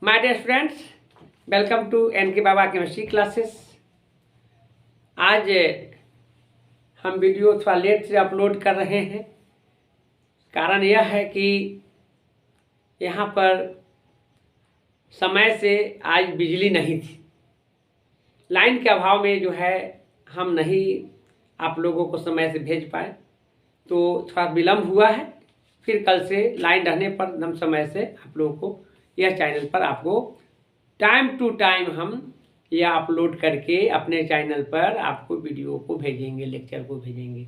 My dear students, welcome to N K Baba chemistry classes. आज हम video थोड़ा late से अपलोड कर रहे हैं। कारण यह है कि यहाँ पर समय से आज बिजली नहीं थी। लाइन के अभाव में जो है हम नहीं आप लोगों को समय से भेज पाए, तो थोड़ा विलम्ब हुआ है। फिर कल से लाइन रहने पर हम समय से आप लोगों को यह चैनल पर आपको टाइम टू टाइम हम यह अपलोड करके अपने चैनल पर आपको वीडियो को भेजेंगे, लेक्चर को भेजेंगे।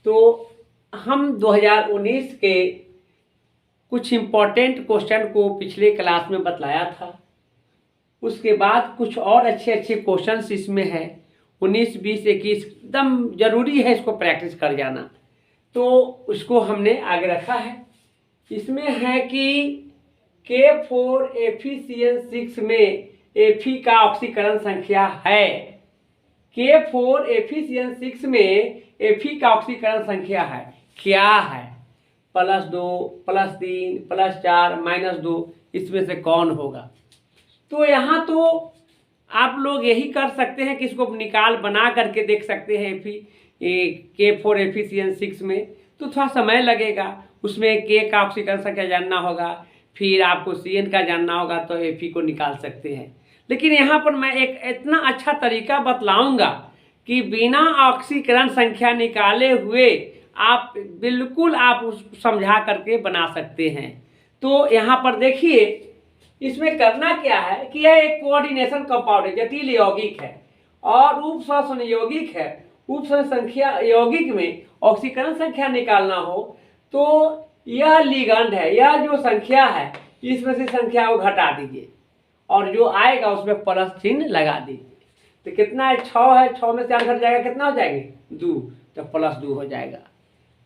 तो हम 2019 के कुछ इम्पोर्टेंट क्वेश्चन को पिछले क्लास में बतलाया था। उसके बाद कुछ और अच्छे अच्छे क्वेश्चंस इसमें है। 19, 20, 21 एकदम ज़रूरी है इसको प्रैक्टिस कर जाना। तो उसको हमने आगे रखा है। इसमें है कि K4Fe6 में Fe का ऑक्सीकरण संख्या है। K4Fe6 में Fe का ऑक्सीकरण संख्या है। क्या है? +2, +3, +4, -2, इसमें से कौन होगा? तो यहाँ तो आप लोग यही कर सकते हैं कि इसको निकाल बना करके देख सकते हैं। K4Fe6 में तो थोड़ा समय लगेगा। उसमें K का ऑक्सीकरण संख्या जानना होगा, फिर आपको CN का जानना होगा, तो Fe को निकाल सकते हैं। लेकिन यहाँ पर मैं एक इतना अच्छा तरीका बतलाऊंगा कि बिना ऑक्सीकरण संख्या निकाले हुए आप बिल्कुल आप उसको समझा करके बना सकते हैं। तो यहाँ पर देखिए, इसमें करना क्या है कि यह एक कोऑर्डिनेशन कंपाउंड है, जटिल यौगिक है और उपसंयोगिक है। उपसंख्या यौगिक में ऑक्सीकरण संख्या निकालना हो तो यह लिगैंड है, यह जो संख्या है इसमें से संख्या को घटा दीजिए और जो आएगा उसमें प्लस चिन्ह लगा दीजिए। तो कितना है? 6 है। 6 में से 4 घट जाएगा, कितना हो जाएंगे? 2, तो +2 हो जाएगा।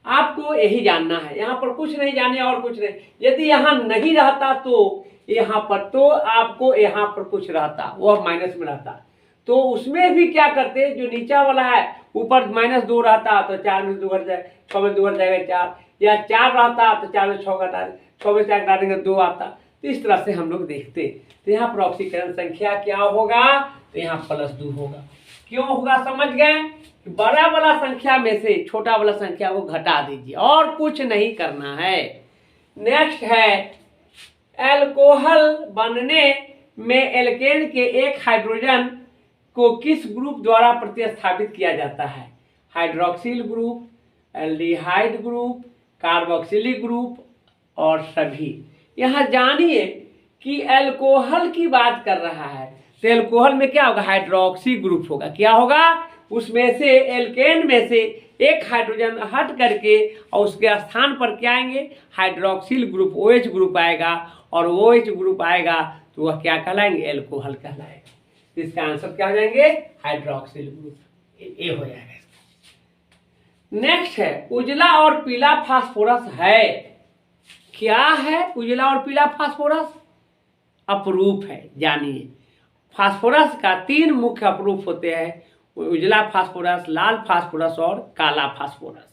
आपको यही जानना है, यहाँ पर कुछ नहीं जाने और कुछ नहीं। यदि यहाँ नहीं रहता तो यहाँ पर तो आपको यहाँ पर कुछ रहता, वो माइनस में रहता। तो उसमें भी क्या करते, जो नीचा वाला है ऊपर -2 रहता तो 4 में से 2 घट जाए, 6 में 2 घट जाएगा 4, या 4 रहता तो 4 में 6 घटा, 6 में से 4 घटा देंगे 2 आता। तो इस तरह से हम लोग देखते। तो यहाँ पर ऑक्सीकरण संख्या क्या होगा? तो यहाँ +2 होगा। क्यों होगा समझ गए? बड़ा वाला संख्या में से छोटा वाला संख्या को घटा दीजिए और कुछ नहीं करना है। नेक्स्ट है, एल्कोहल बनने में एल्केन के एक हाइड्रोजन को किस ग्रुप द्वारा प्रतिस्थापित किया जाता है? Hydroxyl group, aldehyde group, carboxylic group और सभी। यहाँ जानिए कि एल्कोहल की बात कर रहा है तो एल्कोहल में क्या होगा? हाइड्रोक्सी ग्रुप होगा। क्या होगा? उसमें से एल्केन में से एक हाइड्रोजन हट करके और उसके स्थान पर क्या आएंगे? हाइड्रोक्सिल ग्रुप, OH ग्रुप आएगा और OH ग्रुप आएगा तो वह क्या कहलाएंगे? एल्कोहल कहलाएगा। तो इसका आंसर क्या हो जाएंगे? Hydroxyl group. ये हो जाएगा। नेक्स्ट है, उजला और पीला फास्फोरस है। क्या है उजला और पीला फास्फोरस? अपरूप है। जानिए, फास्फोरस का 3 मुख्य अपरूप होते हैं, उजला फास्फोरस, लाल फास्फोरस और काला फास्फोरस।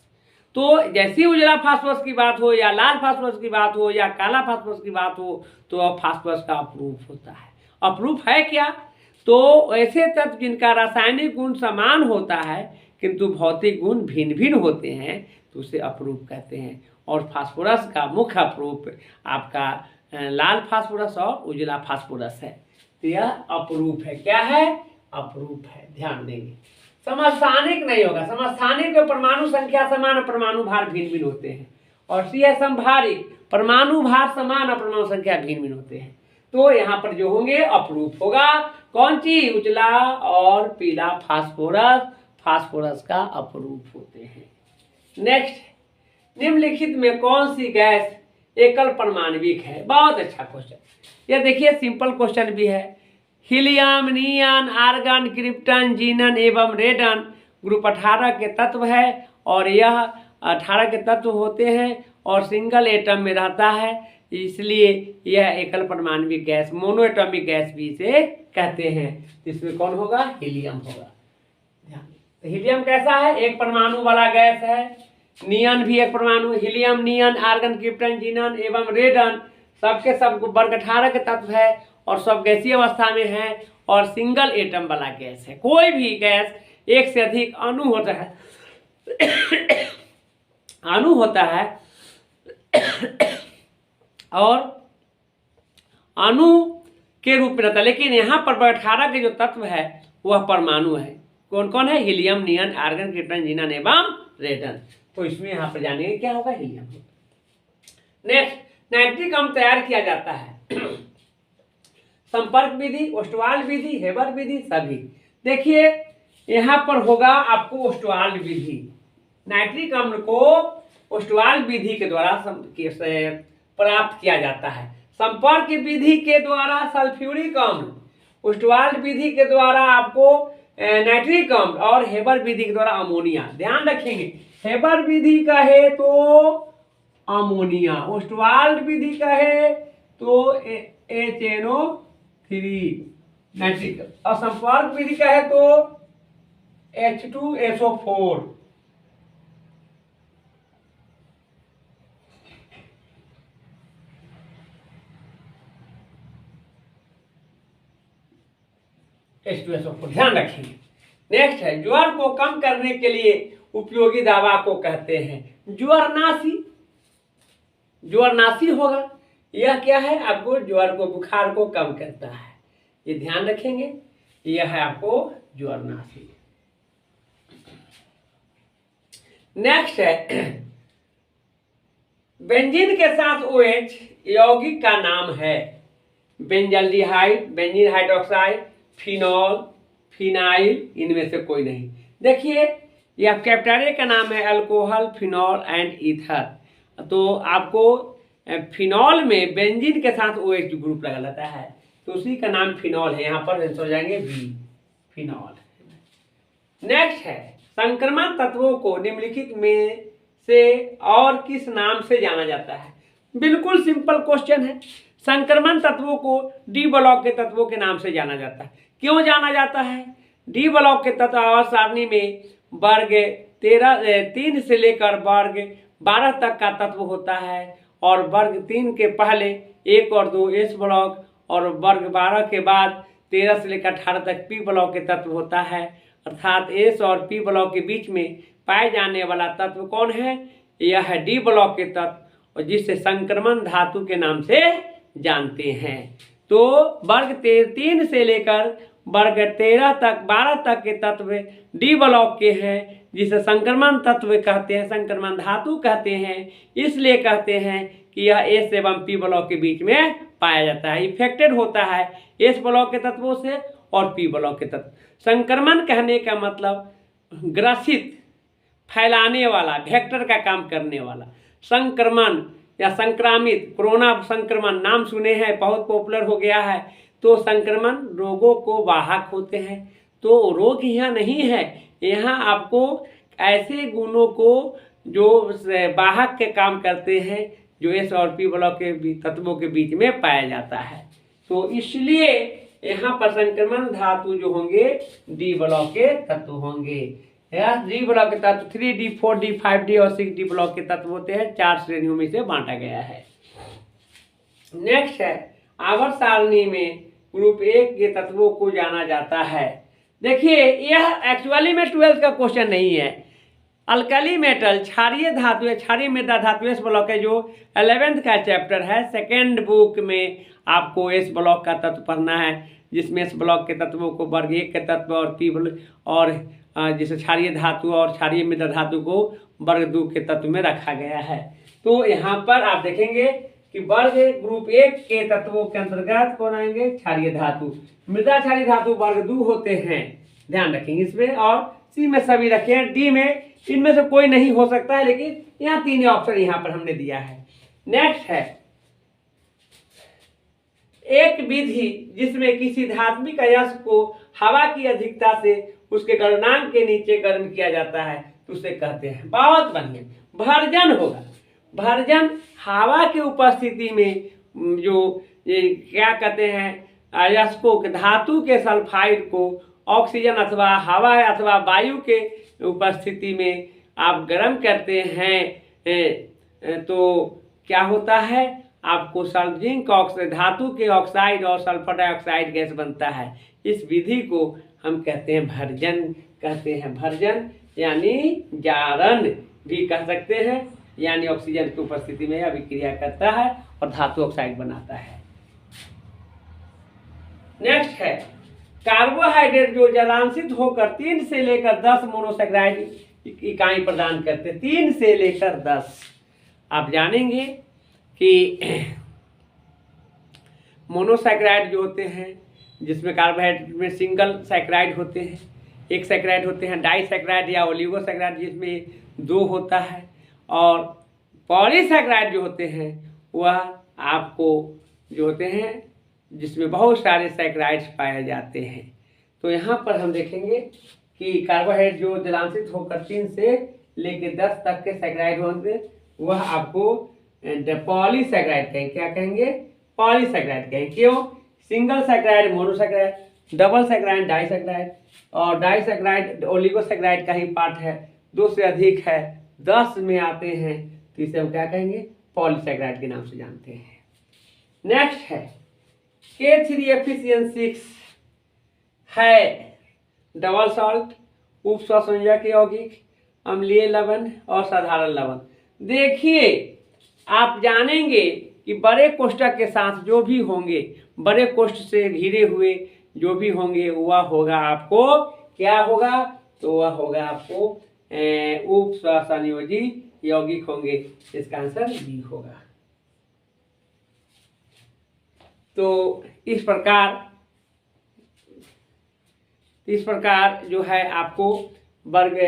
तो जैसे उजला फास्फोरस की बात हो या लाल फास्फोरस की बात हो या काला फास्फोरस की बात हो तो फास्फोरस का अपरूप होता है। अपरूप है क्या? तो ऐसे तत्व जिनका रासायनिक गुण समान होता है किंतु भौतिक गुण भिन्न भिन्न होते हैं तो उसे अपरूप कहते हैं। और फास्फोरस का मुख्य अपरूप आपका लाल फास्फोरस और उजला फास्फोरस है। तो यह अपरूप है। क्या है? अपरूप है। ध्यान देंगे। समस्थानिक नहीं होगा। समस्थानिक में परमाणु संख्या समान और परमाणु भार भिन्न भिन्न होते हैं। और सी है समभारिक, परमाणु भार समान और परमाणु संख्या भिन्न भिन्न होते हैं। तो यहाँ पर जो होंगे अपरूप होगा। कौन सी? उजला और पीला फास्फोरस फास्फोरस का अपरूप होते हैं। नेक्स्ट, निम्नलिखित में कौन सी गैस एकल परमाणविक है? बहुत अच्छा क्वेश्चन। ये देखिए, सिंपल क्वेश्चन भी है। हीलियम, नियन, आर्गन, क्रिप्टन, जीनन एवं रेडन ग्रुप 18 के तत्व है और यह 18 के तत्व होते हैं और सिंगल एटम में रहता है, इसलिए यह एकल परमाणविक गैस, मोनोएटॉमिक गैस भी इसे कहते हैं। इसमें कौन होगा? हीलियम होगा। तो हीलियम कैसा है? एक परमाणु वाला गैस है। नियन भी एक परमाणु, हीलियम, नियन, आर्गन, क्रिप्टन, जीनन एवं रेडन सबके सब वर्ग 18 के तत्व है और सब गैसीय अवस्था में है और सिंगल एटम वाला गैस है। कोई भी गैस एक से अधिक अणु होता है अणु होता है और अणु के रूप में रहता है, लेकिन यहाँ पर 18 के जो तत्व है वह परमाणु है। कौन कौन है? हीलियम, नियन, आर्गन, क्रिप्टन, जीनन एवं रेडन। तो इसमें यहाँ पर जानेंगे क्या होगा, हीलियम। नेक्स्ट, नाइट्रिक अम्ल तैयार किया जाता है संपर्क विधि, ओस्टवाल विधि, हेबर विधि, सभी। देखिए यहाँ पर होगा आपको ओस्टवाल विधि। नाइट्रिक अम्ल को ओस्टवाल विधि के द्वारा प्राप्त किया जाता है। संपर्क विधि के द्वारा सल्फ्यूरिक अम्ल, ओस्टवाल विधि के द्वारा आपको नाइट्रिक अम्ल और हेबर विधि के द्वारा अमोनिया। ध्यान रखेंगे, हेबर विधि कहे तो अमोनिया, ओस्टवाल विधि कहे तो HNO3 नाइट्रिक, और संपर्क विधि कहे तो H2SO4। H2SO4 ध्यान रखिए। नेक्स्ट है, ज्वर को कम करने के लिए उपयोगी दवा को कहते हैं ज्वरनाशी। ज्वरनाशी होगा, यह क्या है? आपको ज्वर को, बुखार को कम करता है, ये ध्यान रखेंगे। यह है आपको ज्वरनाशी। नेक्स्ट है, बेंजीन के साथ OH यौगिक का नाम है benzaldehyde, benzene hydroxide, phenol, phenyl, इनमें से कोई नहीं। देखिए यह कैप्टारे का नाम है अल्कोहल, फिनॉल एंड ईथर। तो आपको फिनॉल में बेंजीन के साथ OH ग्रुप लगा रहता है तो उसी का नाम फिनॉल है। यहाँ पर आंसर हो जाएंगे बी, फिनॉल। नेक्स्ट है, संक्रमण तत्वों को निम्नलिखित में से और किस नाम से जाना जाता है? बिल्कुल सिंपल क्वेश्चन है। संक्रमण तत्वों को डी ब्लॉक के तत्वों के नाम से जाना जाता है। क्यों जाना जाता है? डी ब्लॉक के तत्व आवर्त सारणी में वर्ग 3 से लेकर वर्ग 12 तक का तत्व होता है और वर्ग 3 के पहले 1 और 2 एस ब्लॉक और वर्ग 12 के बाद 13 से लेकर 18 तक पी ब्लॉक के तत्व होता है। अर्थात एस और पी ब्लॉक के बीच में पाए जाने वाला तत्व कौन है? यह है डी ब्लॉक के तत्व, और जिसे संक्रमण धातु के नाम से जानते हैं। तो वर्ग 3 से लेकर वर्ग 13 तक 12 तक के तत्व डी ब्लॉक के हैं, जिसे संक्रमण तत्व कहते हैं, संक्रमण धातु कहते हैं। इसलिए कहते हैं कि यह एस एवं पी ब्लॉक के बीच में पाया जाता है, इफेक्टेड होता है एस ब्लॉक के तत्वों से और पी ब्लॉक के तत्व। संक्रमण कहने का मतलब ग्रसित, फैलाने वाला, वेक्टर का काम करने वाला। संक्रमण या संक्रामित, कोरोना संक्रमण नाम सुने हैं, बहुत पॉपुलर हो गया है। तो संक्रमण रोगों को वाहक होते हैं। तो रोग यहाँ नहीं है, यहाँ आपको ऐसे गुणों को जो वाहक के काम करते हैं जो एस और पी ब्लॉक के तत्वों के बीच में पाया जाता है। तो इसलिए यहाँ पर संक्रमण धातु जो होंगे डी ब्लॉक के तत्व होंगे। डी ब्लॉक के तत्व 3D, 4D, 5D और 6D ब्लॉक के तत्व होते हैं। 4 श्रेणियों में से बांटा गया है। नेक्स्ट है, आवर्त सारणी में ग्रुप 1 के तत्वों को जाना जाता है। देखिए यह एक्चुअली में 12th का क्वेश्चन नहीं है। अल्कली मेटल, क्षारीय धातु, क्षारीय मृदा धातु एस ब्लॉक है, जो 11th का चैप्टर है। सेकेंड बुक में आपको एस ब्लॉक का तत्व पढ़ना है, जिसमें एस ब्लॉक के तत्वों को वर्ग 1 के तत्व और पी और जैसे क्षारीय धातु और क्षारीय मृदा धातु को वर्ग 2 के तत्व में रखा गया है। तो यहाँ पर आप देखेंगे कि वर्ग ग्रुप 1 के तत्वों के अंतर्गत कौन आएंगे? क्षारीय धातु, मृदा क्षारीय धातु वर्ग 2 होते हैं, ध्यान रखेंगे इसमें। और सी में सभी रखे हैं, डी में इनमें से कोई नहीं हो सकता है, लेकिन यहाँ 3 ऑप्शन यहाँ पर हमने दिया है। नेक्स्ट है, एक विधि जिसमें किसी धात्विक अयस्क को हवा की अधिकता से उसके गलनांक के नीचे गर्म किया जाता है तो उसे कहते हैं, बहुत बढ़िया, भर्जन होगा। भर्जन हवा की उपस्थिति में जो क्या कहते हैं, अयस्कों के धातु के सल्फाइड को ऑक्सीजन अथवा हवा अथवा वायु के उपस्थिति में आप गर्म करते हैं तो क्या होता है? आपको जिंक ऑक्साइड, धातु के ऑक्साइड और सल्फर डाइऑक्साइड गैस बनता है। इस विधि को हम कहते हैं भर्जन, कहते हैं भर्जन, यानी जारण भी कह सकते हैं। यानी ऑक्सीजन की उपस्थिति में अभिक्रिया करता है और धातु ऑक्साइड बनाता है। नेक्स्ट है कार्बोहाइड्रेट जो जलांशित होकर 3 से लेकर 10 मोनोसैकराइड इकाई प्रदान करते हैं। 3 से लेकर 10 आप जानेंगे कि मोनोसैकराइड जो होते हैं, जिसमें कार्बोहाइड्रेट में सिंगल सैकराइड होते हैं, एक सैकराइड होते हैं, डाइसैकराइड या ओलिगोसैकराइड जिसमें 2 होता है, और पॉलीसैकराइड जो होते हैं वह आपको जो होते हैं जिसमें बहुत सारे सैकराइड्स पाए जाते हैं। तो यहाँ पर हम देखेंगे कि कार्बोहाइड्रेट जो जलांशित होकर 3 से लेकर 10 तक के सैकराइड होंगे वह आपको पॉलीसैकराइड कहेंगे। क्या कहेंगे? पॉलीसैकराइड कहेंगे। क्यों? Single saccharide monosaccharide, double saccharide disaccharide, और डाइसैकराइड ओलिगोसैकराइड का ही पार्ट है, 2 से अधिक है, 10 में आते हैं, तो इसे हम क्या कहेंगे? पॉलीसैकराइड के नाम से जानते हैं। नेक्स्ट है K3FeCN6 है डबल सॉल्ट, उप स्वसंयोजक यौगिक, अम्लीय लवण और साधारण लवण। देखिए आप जानेंगे कि बड़े कोष्ठक के साथ जो भी होंगे, बड़े कोष्ठ से घिरे हुए जो भी होंगे वह होगा आपको क्या होगा? तो वह होगा आपको उप स्वसंयोजी यौगिक होंगे। इसका आंसर बी होगा। तो इस प्रकार जो है आपको वर्ग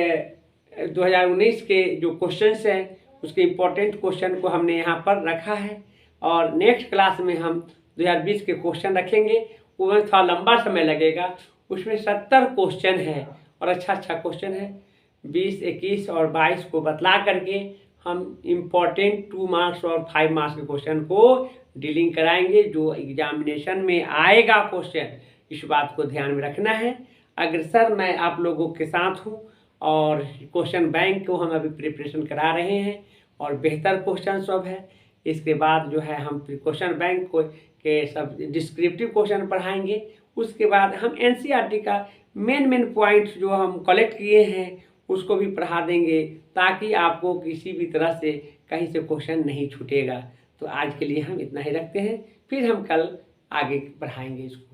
2019 के जो क्वेश्चंस हैं उसके इम्पोर्टेंट क्वेश्चन को हमने यहाँ पर रखा है, और नेक्स्ट क्लास में हम 2020 के क्वेश्चन रखेंगे। उसमें थोड़ा लंबा समय लगेगा, उसमें 70 क्वेश्चन है और अच्छा क्वेश्चन है। 20, 21 और 22 को बतला करके हम इम्पोर्टेंट 2 मार्क्स और 5 मार्क्स के क्वेश्चन को डीलिंग कराएंगे जो एग्जामिनेशन में आएगा क्वेश्चन। इस बात को ध्यान में रखना है। अग्रसर मैं आप लोगों के साथ हूँ, और क्वेश्चन बैंक को हम अभी प्रिपरेशन करा रहे हैं और बेहतर क्वेश्चन सब है। इसके बाद जो है हम क्वेश्चन बैंक को के सब डिस्क्रिप्टिव क्वेश्चन पढ़ाएंगे। उसके बाद हम एनसीईआरटी का मेन पॉइंट्स जो हम कलेक्ट किए हैं उसको भी पढ़ा देंगे, ताकि आपको किसी भी तरह से कहीं से क्वेश्चन नहीं छूटेगा। तो आज के लिए हम इतना ही रखते हैं, फिर हम कल आगे बढ़ाएंगे इसको।